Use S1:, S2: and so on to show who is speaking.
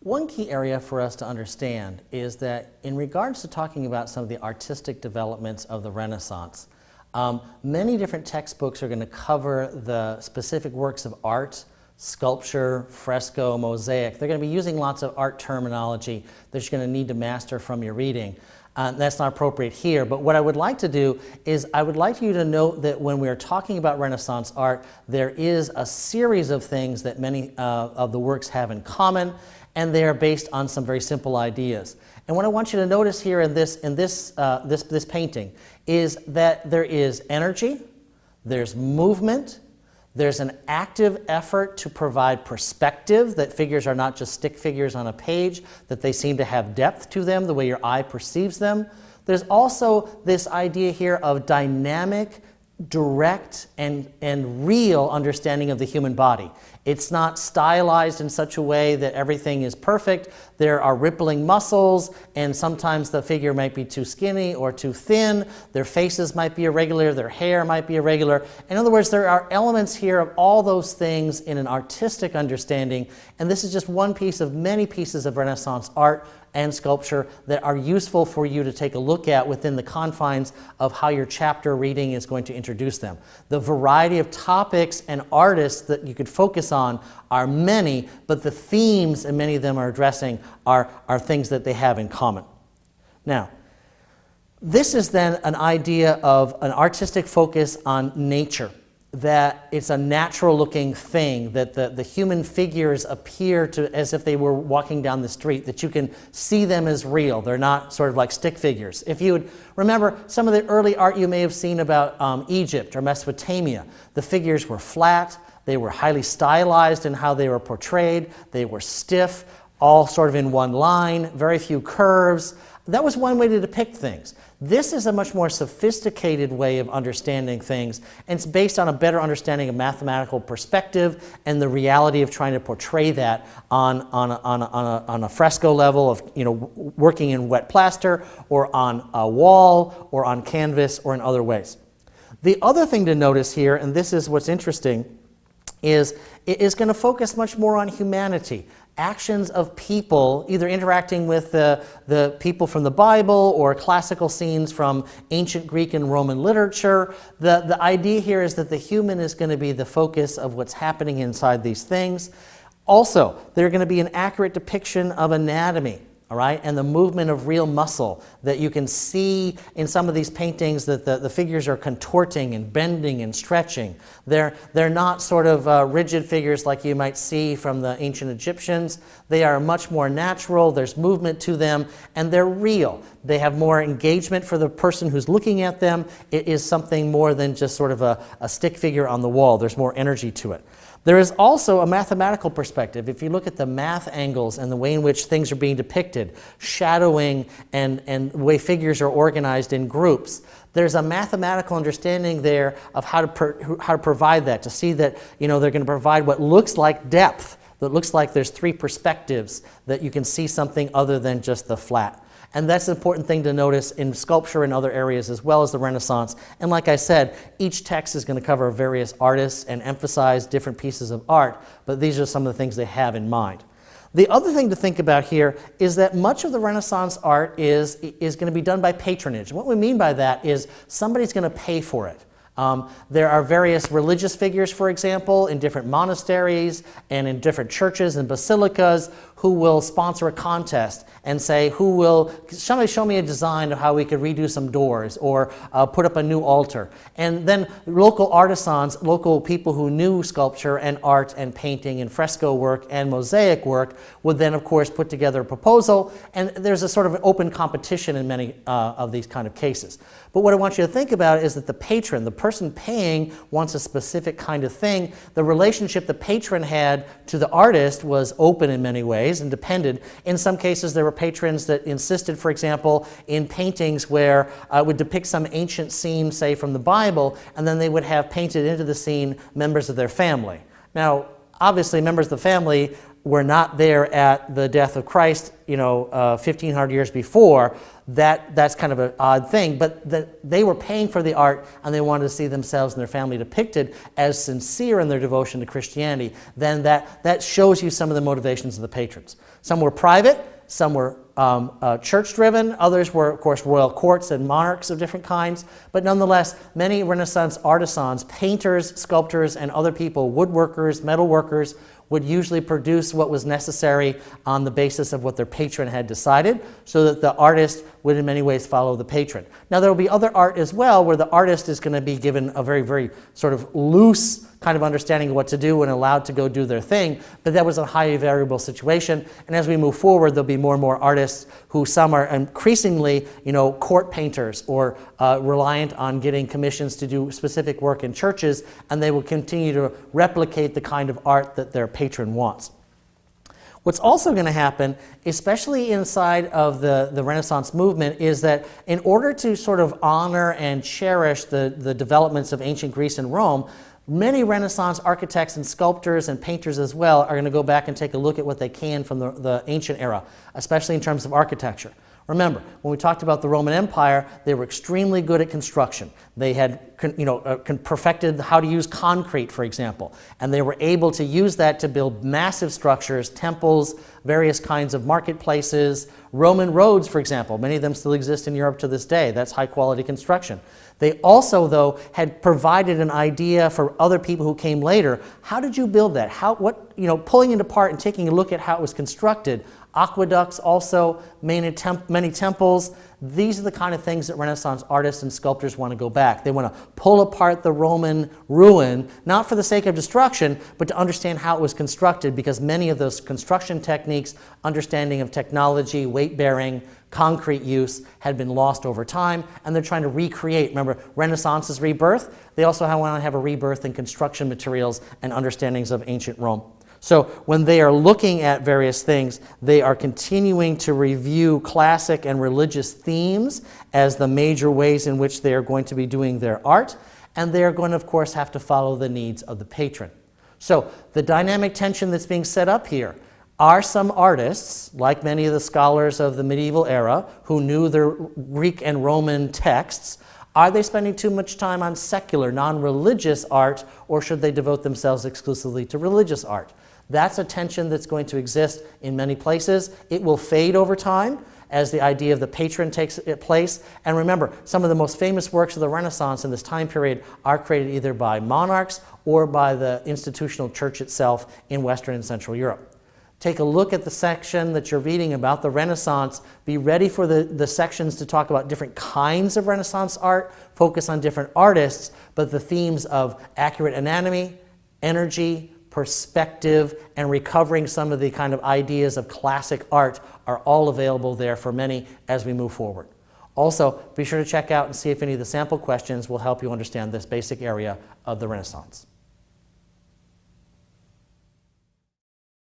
S1: One key area for us to understand is that in regards to talking about some of the artistic developments of the Renaissance, many different textbooks are going to cover the specific works of art, sculpture, fresco, mosaic. They're going to be using lots of art terminology that you're going to need to master from your reading. That's not appropriate here, but what I would like to do is I would like you to note that when we're talking about Renaissance art, there is a series of things that many of the works have in common, and they are based on some very simple ideas. And what I want you to notice here in this painting is that there is energy, there's movement, there's an active effort to provide perspective, that figures are not just stick figures on a page, that they seem to have depth to them the way your eye perceives them. There's also this idea here of dynamic, direct, and real understanding of the human body. It's not stylized in such a way that everything is perfect. There are rippling muscles, and sometimes the figure might be too skinny or too thin. Their faces might be irregular, their hair might be irregular. In other words, there are elements here of all those things in an artistic understanding, and this is just one piece of many pieces of Renaissance art and sculpture that are useful for you to take a look at within the confines of how your chapter reading is going to introduce them. The variety of topics and artists that you could focus on are many, but the themes, and many of them are addressing, are things that they have in common. Now, this is then an idea of an artistic focus on nature, that it's a natural looking thing, that the human figures appear to as if they were walking down the street, that you can see them as real. They're not sort of like stick figures. If you would remember some of the early art you may have seen about Egypt or Mesopotamia, the figures were flat, they were highly stylized in how they were portrayed, they were stiff, all sort of in one line, very few curves. That was one way to depict things. This is a much more sophisticated way of understanding things, and it's based on a better understanding of mathematical perspective and the reality of trying to portray that on a fresco level of, working in wet plaster, or on a wall, or on canvas, or in other ways. The other thing to notice here, and this is what's interesting, is it is going to focus much more on humanity. Actions of people, either interacting with the people from the Bible or classical scenes from ancient Greek and Roman literature. The idea here is that the human is going to be the focus of what's happening inside these things. Also, they're going to be an accurate depiction of anatomy, all right, and the movement of real muscle, that you can see in some of these paintings that the figures are contorting and bending and stretching. They're not sort of rigid figures like you might see from the ancient Egyptians. They are much more natural, there's movement to them, and they're real. They have more engagement for the person who's looking at them. It is something more than just sort of a stick figure on the wall. There's more energy to it. There is also a mathematical perspective. If you look at the math angles and the way in which things are being depicted, shadowing and the way figures are organized in groups, there's a mathematical understanding there of how to provide that, to see that they're going to provide what looks like depth, that looks like there's three perspectives, that you can see something other than just the flat. And that's an important thing to notice in sculpture and other areas as well as the Renaissance. And like I said, each text is going to cover various artists and emphasize different pieces of art, but these are some of the things they have in mind. The other thing to think about here is that much of the Renaissance art is going to be done by patronage. And what we mean by that is somebody's going to pay for it. There are various religious figures, for example, in different monasteries and in different churches and basilicas who will sponsor a contest and say, somebody show me a design of how we could redo some doors or put up a new altar. And then local artisans, local people who knew sculpture and art and painting and fresco work and mosaic work would then, of course, put together a proposal, and there's a sort of an open competition in many of these kind of cases. But what I want you to think about is that the patron, the person paying, wants a specific kind of thing. The relationship the patron had to the artist was open in many ways and depended. In some cases, there were patrons that insisted, for example, in paintings where would depict some ancient scene, say, from the Bible, and then they would have painted into the scene members of their family. Now, obviously, members of the family were not there at the death of Christ, 1,500 years before, that's kind of an odd thing. But they were paying for the art, and they wanted to see themselves and their family depicted as sincere in their devotion to Christianity. Then that shows you some of the motivations of the patrons. Some were private, some were church-driven, others were, of course, royal courts and monarchs of different kinds. But nonetheless, many Renaissance artisans, painters, sculptors, and other people, woodworkers, metalworkers, would usually produce what was necessary on the basis of what their patron had decided, so that the artist would in many ways follow the patron. Now there will be other art as well where the artist is going to be given a very, very sort of loose kind of understanding of what to do and allowed to go do their thing, but that was a highly variable situation. And as we move forward, there'll be more and more artists who some are increasingly, court painters or reliant on getting commissions to do specific work in churches, and they will continue to replicate the kind of art that their patron wants. What's also going to happen, especially inside of the Renaissance movement, is that in order to sort of honor and cherish the developments of ancient Greece and Rome, many Renaissance architects and sculptors and painters as well are going to go back and take a look at what they can from the ancient era, especially in terms of architecture. Remember, when we talked about the Roman Empire, they were extremely good at construction. They had perfected how to use concrete, for example, and they were able to use that to build massive structures, temples, various kinds of marketplaces, Roman roads, for example. Many of them still exist in Europe to this day. That's high-quality construction. They also, though, had provided an idea for other people who came later. How did you build that? Pulling it apart and taking a look at how it was constructed. Aqueducts also, many temples. These are the kind of things that Renaissance artists and sculptors want to go back. They want to pull apart the Roman ruin, not for the sake of destruction, but to understand how it was constructed, because many of those construction techniques, understanding of technology, weight-bearing, concrete use, had been lost over time, and they're trying to recreate. Remember, Renaissance's rebirth? They also want to have a rebirth in construction materials and understandings of ancient Rome. So when they are looking at various things, they are continuing to review classic and religious themes as the major ways in which they are going to be doing their art, and they are going to, of course, have to follow the needs of the patron. So the dynamic tension that's being set up here are some artists, like many of the scholars of the medieval era, who knew their Greek and Roman texts. Are they spending too much time on secular, non-religious art, or should they devote themselves exclusively to religious art? That's a tension that's going to exist in many places. It will fade over time as the idea of the patron takes place. And remember, some of the most famous works of the Renaissance in this time period are created either by monarchs or by the institutional church itself in Western and Central Europe. Take a look at the section that you're reading about the Renaissance. Be ready for the sections to talk about different kinds of Renaissance art, focus on different artists, but the themes of accurate anatomy, energy, perspective, and recovering some of the kind of ideas of classic art are all available there for many as we move forward. Also, be sure to check out and see if any of the sample questions will help you understand this basic area of the Renaissance.